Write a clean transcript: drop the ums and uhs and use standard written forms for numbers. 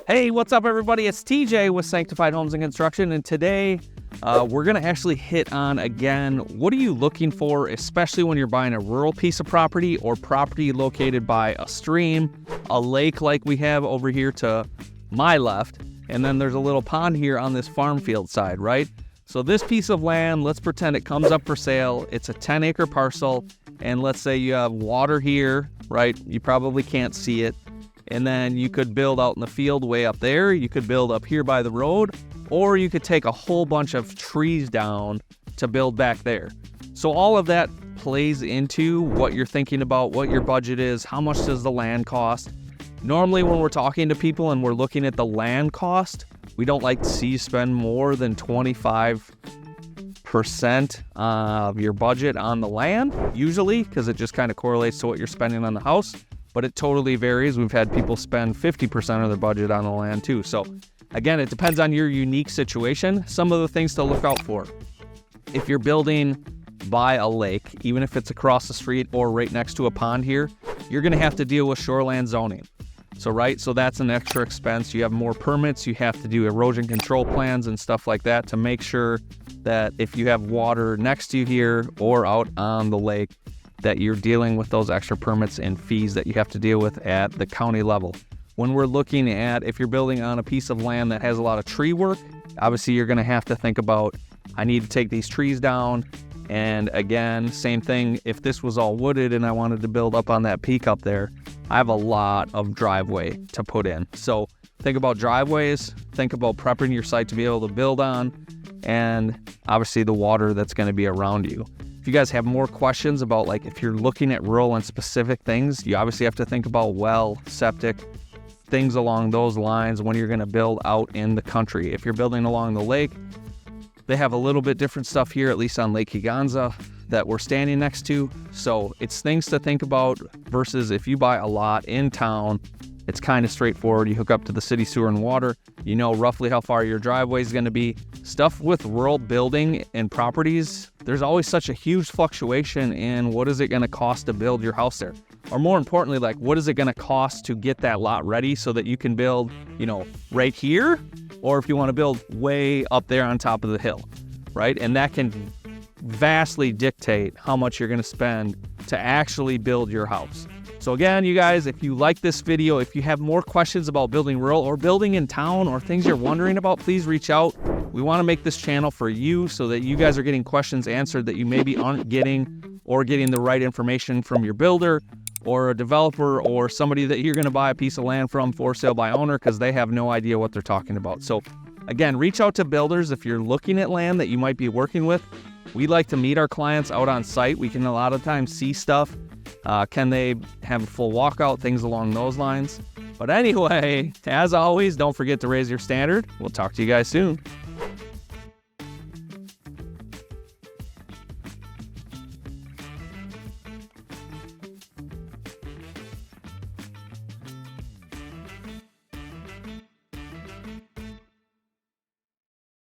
Hey, what's up everybody? It's TJ with Sanctified Homes and Construction, and today we're going to actually hit on, again, what are you looking for, especially when you're buying a rural piece of property or property located by a stream, a lake like we have over here to my left, and then there's a little pond here on this farm field side, right? So this piece of land, let's pretend it comes up for sale. It's a 10-acre parcel, and let's say you have water here, right? You probably can't see it. And then you could build out in the field way up there. You could build up here by the road, or you could take a whole bunch of trees down to build back there. So all of that plays into what you're thinking about, what your budget is, how much does the land cost. Normally when we're talking to people and we're looking at the land cost, we don't like to see you spend more than 25% of your budget on the land, usually, because it just kind of correlates to what you're spending on the house. But it totally varies. We've had people spend 50% of their budget on the land too. So again, it depends on your unique situation. Some of the things to look out for. If you're building by a lake, even if it's across the street or right next to a pond here, you're gonna have to deal with shoreland zoning. So that's an extra expense. You have more permits, you have to do erosion control plans and stuff like that to make sure that if you have water next to you here or out on the lake, that you're dealing with those extra permits and fees that you have to deal with at the county level. When we're looking at, if you're building on a piece of land that has a lot of tree work, obviously you're gonna have to think about, I need to take these trees down. And again, same thing, if this was all wooded and I wanted to build up on that peak up there, I have a lot of driveway to put in. So think about driveways, think about prepping your site to be able to build on, and obviously the water that's gonna be around you. If you guys have more questions about, like, if you're looking at rural and specific things, you obviously have to think about well, septic, things along those lines when you're going to build out in the country. If you're building along the lake, they have a little bit different stuff here, at least on Lake Higanza, that we're standing next to. So it's things to think about versus if you buy a lot in town, it's kind of straightforward. You hook up to the city sewer and water, you know roughly how far your driveway is going to be. Stuff with rural building and properties, there's always such a huge fluctuation in what is it going to cost to build your house there? Or more importantly, like, what is it going to cost to get that lot ready so that you can build, right here? Or if you want to build way up there on top of the hill, right? And that can vastly dictate how much you're going to spend to actually build your house. So again, you guys, if you like this video, if you have more questions about building rural or building in town or things you're wondering about, please reach out. We want to make this channel for you so that you guys are getting questions answered that you maybe aren't getting, or getting the right information from your builder or a developer or somebody that you're going to buy a piece of land from for sale by owner because they have no idea what they're talking about. So again, reach out to builders if you're looking at land that you might be working with. We like to meet our clients out on site. We can a lot of times see stuff. Can they have a full walkout, things along those lines. But anyway, as always, don't forget to raise your standard. We'll talk to you guys soon.